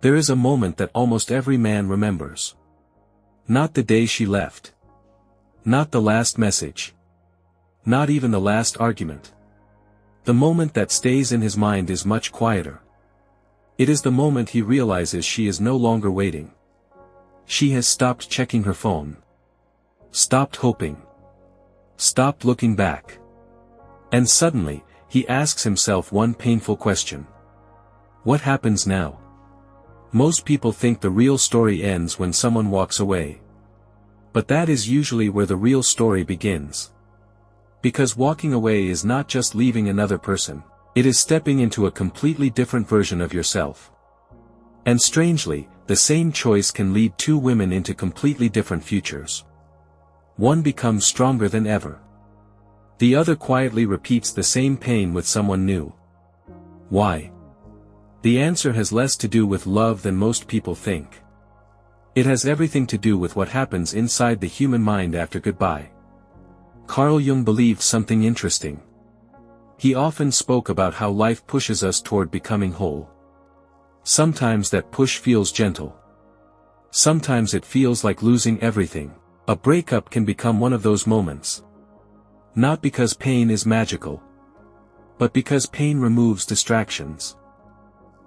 There is a moment that almost every man remembers. Not the day she left. Not the last message. Not even the last argument. The moment that stays in his mind is much quieter. It is the moment he realizes she is no longer waiting. She has stopped checking her phone. Stopped hoping. Stopped looking back. And suddenly, he asks himself one painful question. What happens now? Most people think the real story ends when someone walks away. But that is usually where the real story begins. Because walking away is not just leaving another person, it is stepping into a completely different version of yourself. And strangely, the same choice can lead two women into completely different futures. One becomes stronger than ever. The other quietly repeats the same pain with someone new. Why? The answer has less to do with love than most people think. It has everything to do with what happens inside the human mind after goodbye. Carl Jung believed something interesting. He often spoke about how life pushes us toward becoming whole. Sometimes that push feels gentle. Sometimes it feels like losing everything. A breakup can become one of those moments. Not because pain is magical, but because pain removes distractions.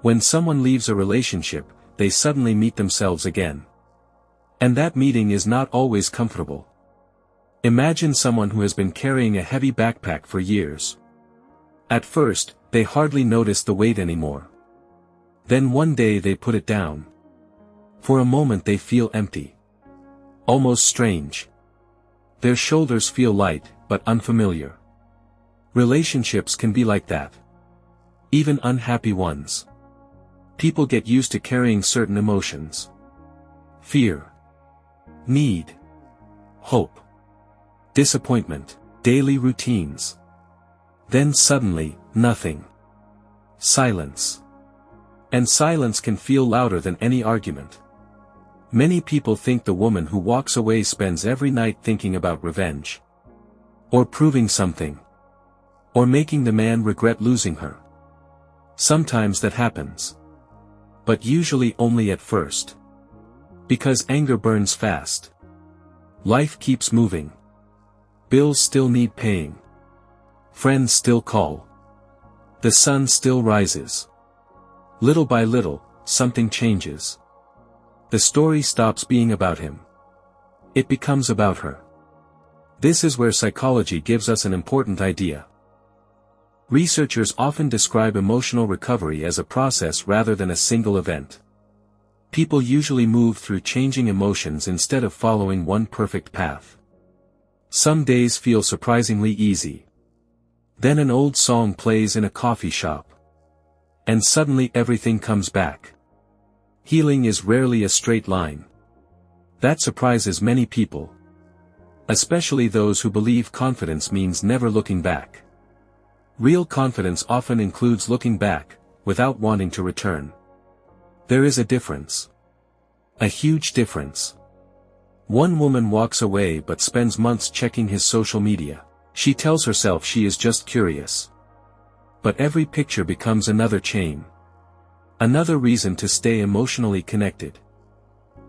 When someone leaves a relationship, they suddenly meet themselves again. And that meeting is not always comfortable. Imagine someone who has been carrying a heavy backpack for years. At first, they hardly notice the weight anymore. Then one day they put it down. For a moment they feel empty. Almost strange. Their shoulders feel light, but unfamiliar. Relationships can be like that. Even unhappy ones. People get used to carrying certain emotions. Fear. Need. Hope. Disappointment. Daily routines. Then suddenly, nothing. Silence. And silence can feel louder than any argument. Many people think the woman who walks away spends every night thinking about revenge. Or proving something. Or making the man regret losing her. Sometimes that happens. But usually only at first. Because anger burns fast. Life keeps moving. Bills still need paying. Friends still call. The sun still rises. Little by little, something changes. The story stops being about him. It becomes about her. This is where psychology gives us an important idea. Researchers often describe emotional recovery as a process rather than a single event. People usually move through changing emotions instead of following one perfect path. Some days feel surprisingly easy. Then an old song plays in a coffee shop. And suddenly everything comes back. Healing is rarely a straight line. That surprises many people. Especially those who believe confidence means never looking back. Real confidence often includes looking back, without wanting to return. There is a difference. A huge difference. One woman walks away but spends months checking his social media. She tells herself she is just curious. But every picture becomes another chain. Another reason to stay emotionally connected.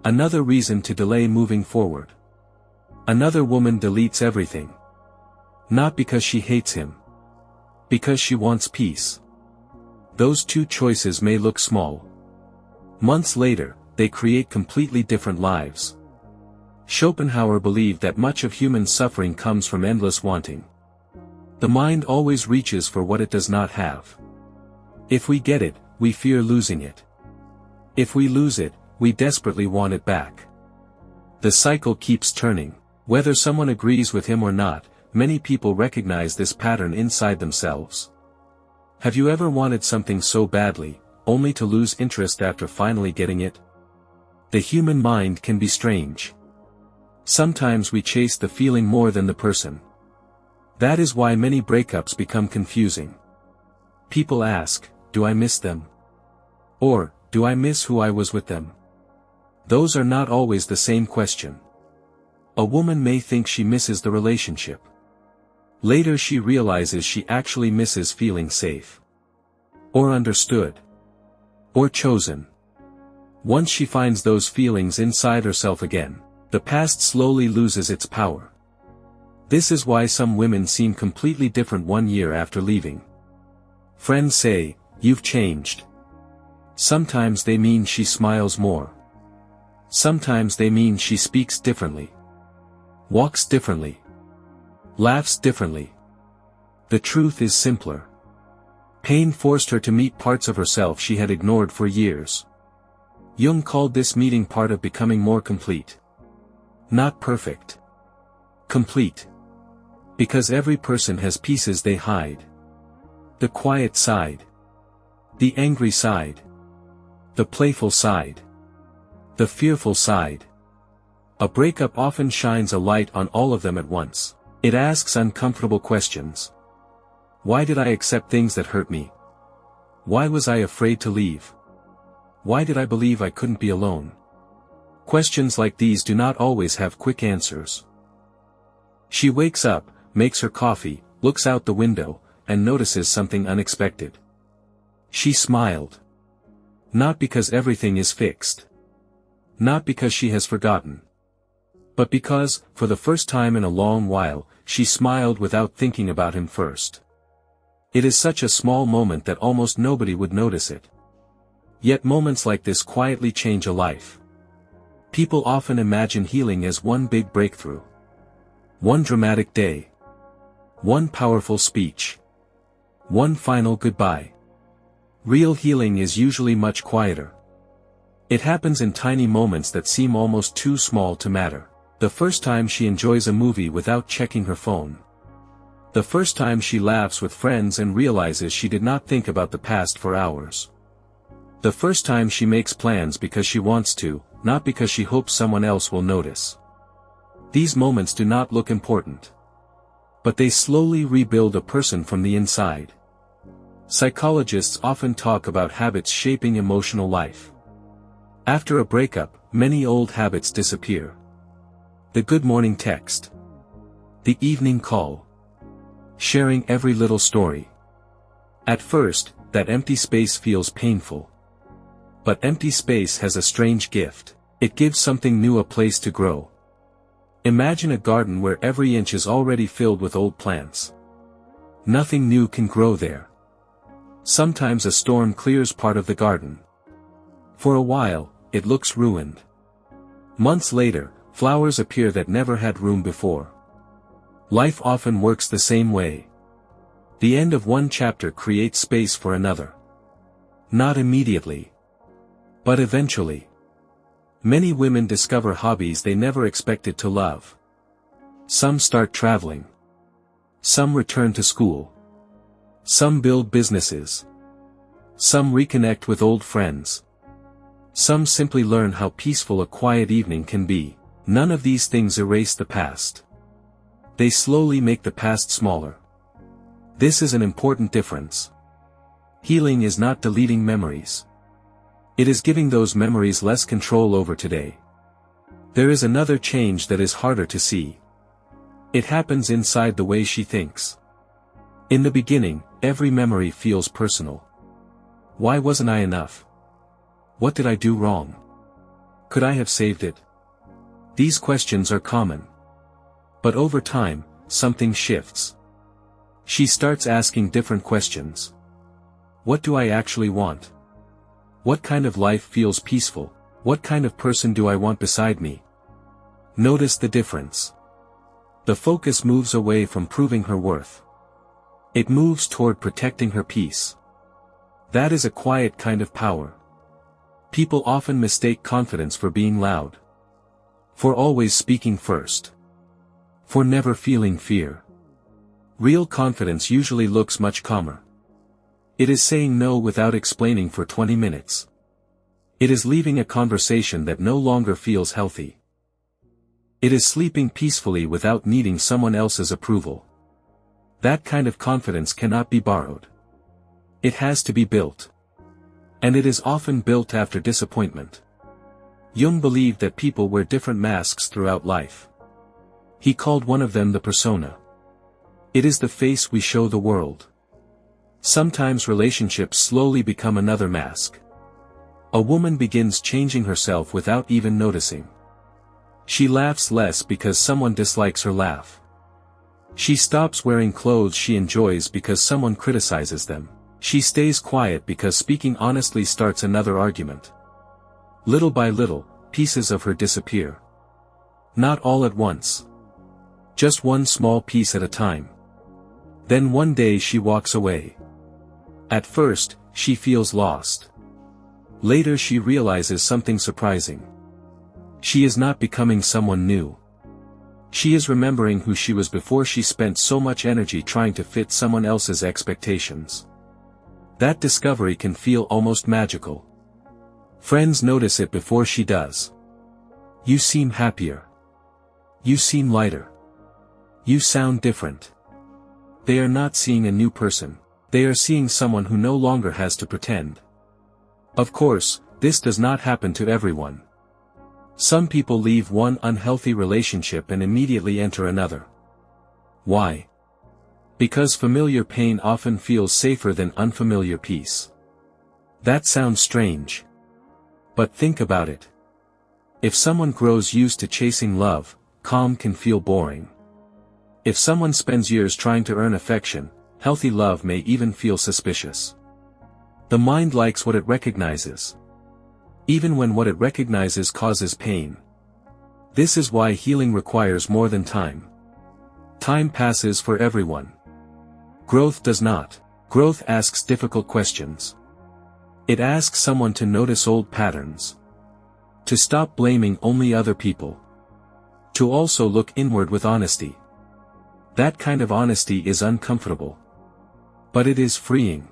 Another reason to delay moving forward. Another woman deletes everything. Not because she hates him. Because she wants peace. Those two choices may look small. Months later, they create completely different lives. Schopenhauer believed that much of human suffering comes from endless wanting. The mind always reaches for what it does not have. If we get it, we fear losing it. If we lose it, we desperately want it back. The cycle keeps turning. Whether someone agrees with him or not, many people recognize this pattern inside themselves. Have you ever wanted something so badly, only to lose interest after finally getting it? The human mind can be strange. Sometimes we chase the feeling more than the person. That is why many breakups become confusing. People ask, do I miss them? Or, do I miss who I was with them? Those are not always the same question. A woman may think she misses the relationship. Later she realizes she actually misses feeling safe. Or understood. Or chosen. Once she finds those feelings inside herself again, the past slowly loses its power. This is why some women seem completely different 1 year after leaving. Friends say, "You've changed." Sometimes they mean she smiles more. Sometimes they mean she speaks differently, walks differently, laughs differently. The truth is simpler. Pain forced her to meet parts of herself she had ignored for years. Jung called this meeting part of becoming more complete. Not perfect. Complete. Because every person has pieces they hide. The quiet side. The angry side. The playful side. The fearful side. A breakup often shines a light on all of them at once. It asks uncomfortable questions. Why did I accept things that hurt me? Why was I afraid to leave? Why did I believe I couldn't be alone? Questions like these do not always have quick answers. She wakes up, makes her coffee, looks out the window, and notices something unexpected. She smiled. Not because everything is fixed. Not because she has forgotten. But because, for the first time in a long while, she smiled without thinking about him first. It is such a small moment that almost nobody would notice it. Yet moments like this quietly change a life. People often imagine healing as one big breakthrough. One dramatic day. One powerful speech. One final goodbye. Real healing is usually much quieter. It happens in tiny moments that seem almost too small to matter. The first time she enjoys a movie without checking her phone. The first time she laughs with friends and realizes she did not think about the past for hours. The first time she makes plans because she wants to, not because she hopes someone else will notice. These moments do not look important. But they slowly rebuild a person from the inside. Psychologists often talk about habits shaping emotional life. After a breakup, many old habits disappear. The good morning text. The evening call. Sharing every little story. At first, that empty space feels painful. But empty space has a strange gift. It gives something new a place to grow. Imagine a garden where every inch is already filled with old plants. Nothing new can grow there. Sometimes a storm clears part of the garden. For a while, it looks ruined. Months later, flowers appear that never had room before. Life often works the same way. The end of one chapter creates space for another. Not immediately. But eventually. Many women discover hobbies they never expected to love. Some start traveling. Some return to school. Some build businesses. Some reconnect with old friends. Some simply learn how peaceful a quiet evening can be. None of these things erase the past. They slowly make the past smaller. This is an important difference. Healing is not deleting memories. It is giving those memories less control over today. There is another change that is harder to see. It happens inside the way she thinks. In the beginning, every memory feels personal. Why wasn't I enough? What did I do wrong? Could I have saved it? These questions are common. But over time, something shifts. She starts asking different questions. What do I actually want? What kind of life feels peaceful? What kind of person do I want beside me? Notice the difference. The focus moves away from proving her worth. It moves toward protecting her peace. That is a quiet kind of power. People often mistake confidence for being loud. For always speaking first. For never feeling fear. Real confidence usually looks much calmer. It is saying no without explaining for 20 minutes. It is leaving a conversation that no longer feels healthy. It is sleeping peacefully without needing someone else's approval. That kind of confidence cannot be borrowed. It has to be built. And it is often built after disappointment. Jung believed that people wear different masks throughout life. He called one of them the persona. It is the face we show the world. Sometimes relationships slowly become another mask. A woman begins changing herself without even noticing. She laughs less because someone dislikes her laugh. She stops wearing clothes she enjoys because someone criticizes them. She stays quiet because speaking honestly starts another argument. Little by little, pieces of her disappear. Not all at once. Just one small piece at a time. Then one day she walks away. At first, she feels lost. Later she realizes something surprising. She is not becoming someone new. She is remembering who she was before she spent so much energy trying to fit someone else's expectations. That discovery can feel almost magical. Friends notice it before she does. You seem happier. You seem lighter. You sound different. They are not seeing a new person. They are seeing someone who no longer has to pretend. Of course, this does not happen to everyone. Some people leave one unhealthy relationship and immediately enter another. Why? Because familiar pain often feels safer than unfamiliar peace. That sounds strange. But think about it. If someone grows used to chasing love, calm can feel boring. If someone spends years trying to earn affection, healthy love may even feel suspicious. The mind likes what it recognizes. Even when what it recognizes causes pain. This is why healing requires more than time. Time passes for everyone. Growth does not. Growth asks difficult questions. It asks someone to notice old patterns. To stop blaming only other people. To also look inward with honesty. That kind of honesty is uncomfortable. But it is freeing.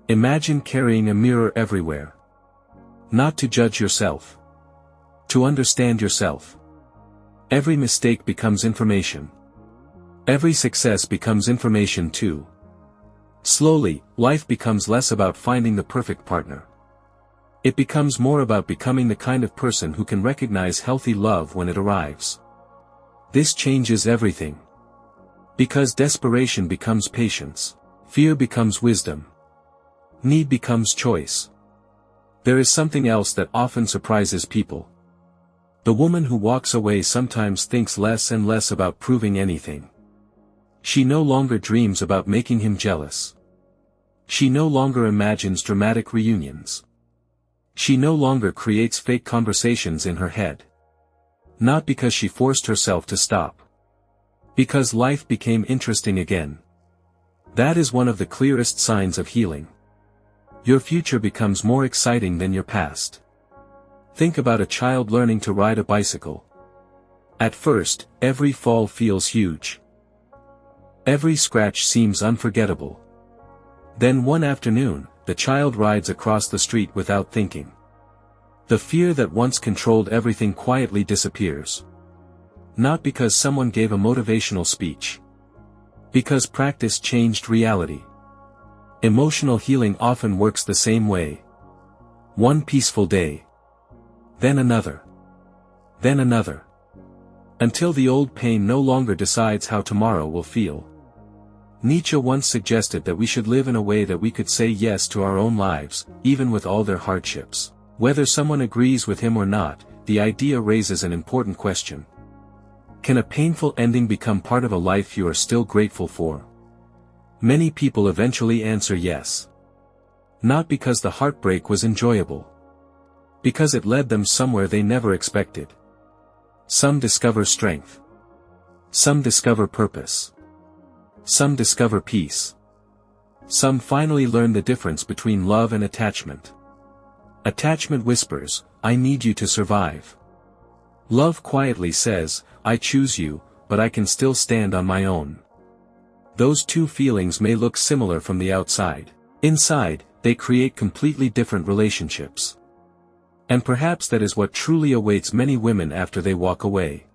Imagine carrying a mirror everywhere. Not to judge yourself. To understand yourself. Every mistake becomes information. Every success becomes information too. Slowly, life becomes less about finding the perfect partner. It becomes more about becoming the kind of person who can recognize healthy love when it arrives. This changes everything. Because desperation becomes patience. Fear becomes wisdom. Need becomes choice. There is something else that often surprises people. The woman who walks away sometimes thinks less and less about proving anything. She no longer dreams about making him jealous. She no longer imagines dramatic reunions. She no longer creates fake conversations in her head. Not because she forced herself to stop. Because life became interesting again. That is one of the clearest signs of healing. Your future becomes more exciting than your past. Think about a child learning to ride a bicycle. At first, every fall feels huge. Every scratch seems unforgettable. Then one afternoon, the child rides across the street without thinking. The fear that once controlled everything quietly disappears. Not because someone gave a motivational speech. Because practice changed reality. Emotional healing often works the same way. One peaceful day. Then another. Then another. Until the old pain no longer decides how tomorrow will feel. Nietzsche once suggested that we should live in a way that we could say yes to our own lives, even with all their hardships. Whether someone agrees with him or not, the idea raises an important question. Can a painful ending become part of a life you are still grateful for? Many people eventually answer yes. Not because the heartbreak was enjoyable. Because it led them somewhere they never expected. Some discover strength. Some discover purpose. Some discover peace. Some finally learn the difference between love and attachment. Attachment whispers, "I need you to survive." Love quietly says, "I choose you, but I can still stand on my own." Those two feelings may look similar from the outside. Inside, they create completely different relationships. And perhaps that is what truly awaits many women after they walk away.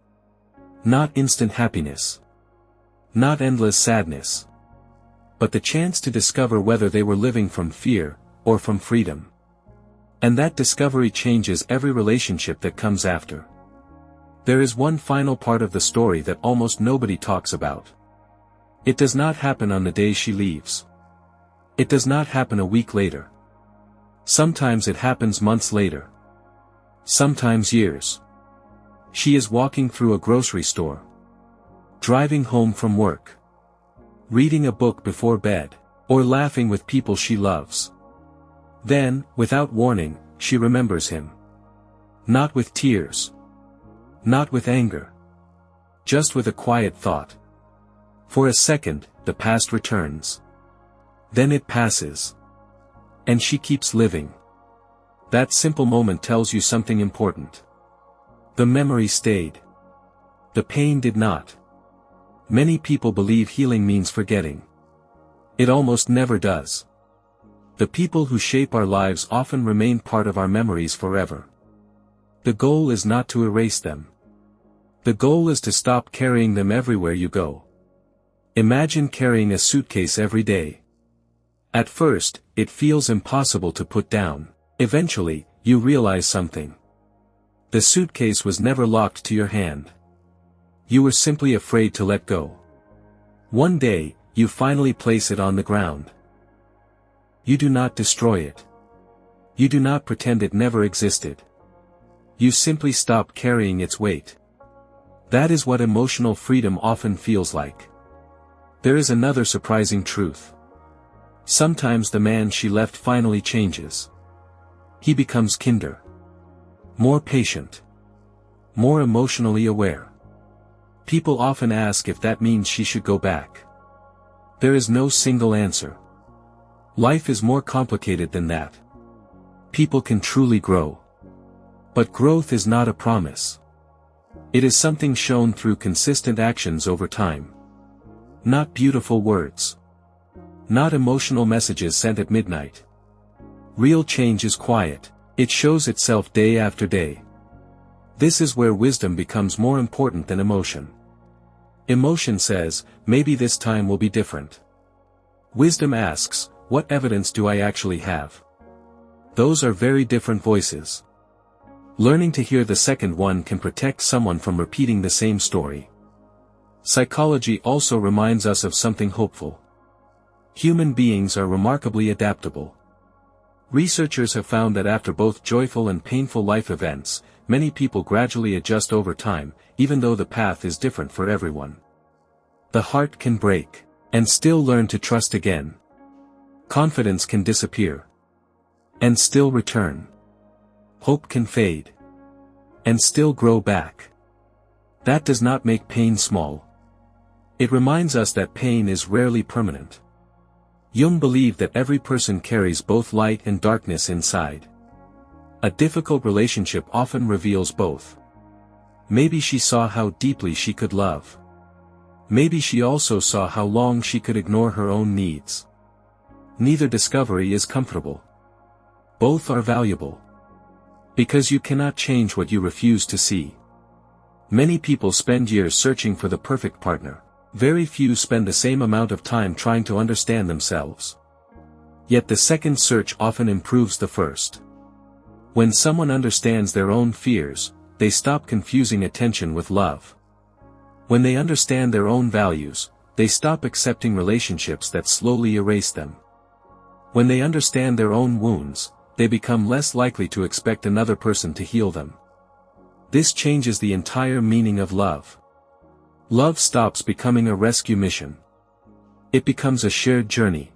Not instant happiness. Not endless sadness. But the chance to discover whether they were living from fear, or from freedom. And that discovery changes every relationship that comes after. There is one final part of the story that almost nobody talks about. It does not happen on the day she leaves. It does not happen a week later. Sometimes it happens months later. Sometimes years. She is walking through a grocery store. Driving home from work. Reading a book before bed. Or laughing with people she loves. Then, without warning, she remembers him. Not with tears. Not with anger. Just with a quiet thought. For a second, the past returns. Then it passes. And she keeps living. That simple moment tells you something important. The memory stayed. The pain did not. Many people believe healing means forgetting. It almost never does. The people who shape our lives often remain part of our memories forever. The goal is not to erase them. The goal is to stop carrying them everywhere you go. Imagine carrying a suitcase every day. At first, it feels impossible to put down. Eventually, you realize something. The suitcase was never locked to your hand. You were simply afraid to let go. One day, you finally place it on the ground. You do not destroy it. You do not pretend it never existed. You simply stop carrying its weight. That is what emotional freedom often feels like. There is another surprising truth. Sometimes the man she left finally changes. He becomes kinder. More patient. More emotionally aware. People often ask if that means she should go back. There is no single answer. Life is more complicated than that. People can truly grow. But growth is not a promise. It is something shown through consistent actions over time. Not beautiful words. Not emotional messages sent at midnight. Real change is quiet. It shows itself day after day. This is where wisdom becomes more important than emotion. Emotion says, maybe this time will be different. Wisdom asks, what evidence do I actually have? Those are very different voices. Learning to hear the second one can protect someone from repeating the same story. Psychology also reminds us of something hopeful. Human beings are remarkably adaptable. Researchers have found that after both joyful and painful life events, many people gradually adjust over time, even though the path is different for everyone. The heart can break, and still learn to trust again. Confidence can disappear, and still return. Hope can fade, and still grow back. That does not make pain small. It reminds us that pain is rarely permanent. Jung believed that every person carries both light and darkness inside. A difficult relationship often reveals both. Maybe she saw how deeply she could love. Maybe she also saw how long she could ignore her own needs. Neither discovery is comfortable. Both are valuable. Because you cannot change what you refuse to see. Many people spend years searching for the perfect partner. Very few spend the same amount of time trying to understand themselves. Yet the second search often improves the first. When someone understands their own fears, they stop confusing attention with love. When they understand their own values, they stop accepting relationships that slowly erase them. When they understand their own wounds, they become less likely to expect another person to heal them. This changes the entire meaning of love. Love stops becoming a rescue mission. It becomes a shared journey.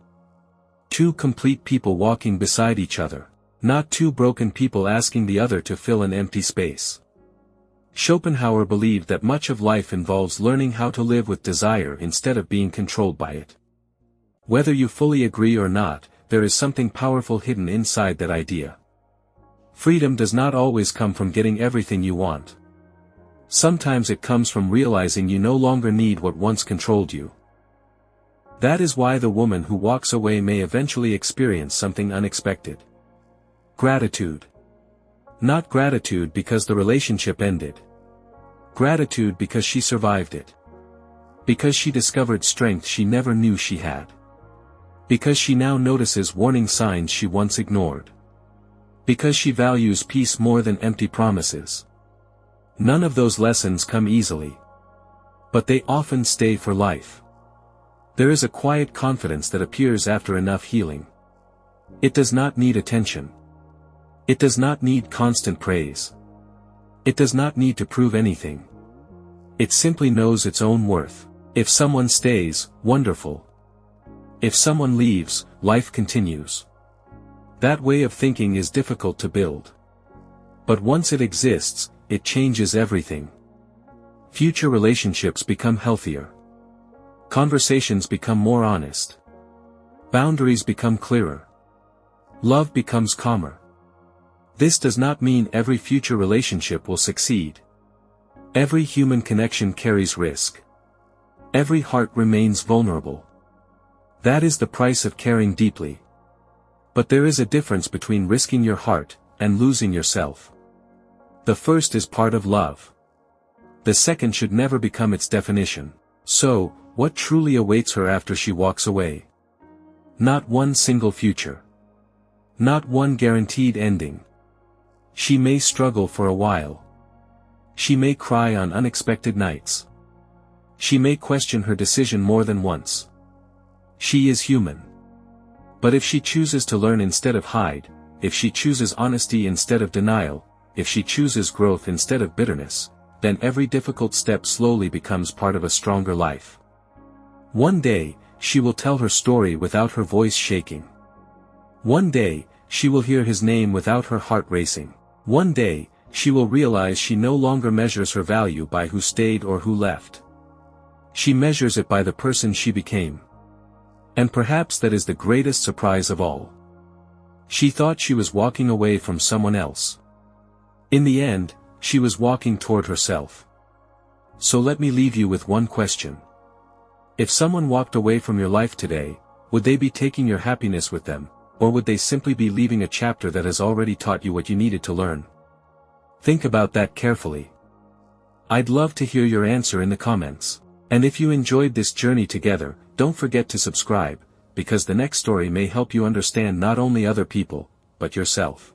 Two complete people walking beside each other, not two broken people asking the other to fill an empty space. Schopenhauer believed that much of life involves learning how to live with desire instead of being controlled by it. Whether you fully agree or not, there is something powerful hidden inside that idea. Freedom does not always come from getting everything you want. Sometimes it comes from realizing you no longer need what once controlled you. That is why the woman who walks away may eventually experience something unexpected. Gratitude. Not gratitude because the relationship ended. Gratitude because she survived it. Because she discovered strength she never knew she had. Because she now notices warning signs she once ignored. Because she values peace more than empty promises. None of those lessons come easily. But they often stay for life. There is a quiet confidence that appears after enough healing. It does not need attention. It does not need constant praise. It does not need to prove anything. It simply knows its own worth. If someone stays, wonderful. If someone leaves, life continues. That way of thinking is difficult to build. But once it exists, it changes everything. Future relationships become healthier. Conversations become more honest. Boundaries become clearer. Love becomes calmer. This does not mean every future relationship will succeed. Every human connection carries risk. Every heart remains vulnerable. That is the price of caring deeply. But there is a difference between risking your heart and losing yourself. The first is part of love. The second should never become its definition. So, what truly awaits her after she walks away? Not one single future. Not one guaranteed ending. She may struggle for a while. She may cry on unexpected nights. She may question her decision more than once. She is human. But if she chooses to learn instead of hide, if she chooses honesty instead of denial, if she chooses growth instead of bitterness, then every difficult step slowly becomes part of a stronger life. One day, she will tell her story without her voice shaking. One day, she will hear his name without her heart racing. One day, she will realize she no longer measures her value by who stayed or who left. She measures it by the person she became. And perhaps that is the greatest surprise of all. She thought she was walking away from someone else. In the end, she was walking toward herself. So let me leave you with one question. If someone walked away from your life today, would they be taking your happiness with them, or would they simply be leaving a chapter that has already taught you what you needed to learn? Think about that carefully. I'd love to hear your answer in the comments. And if you enjoyed this journey together, don't forget to subscribe, because the next story may help you understand not only other people, but yourself.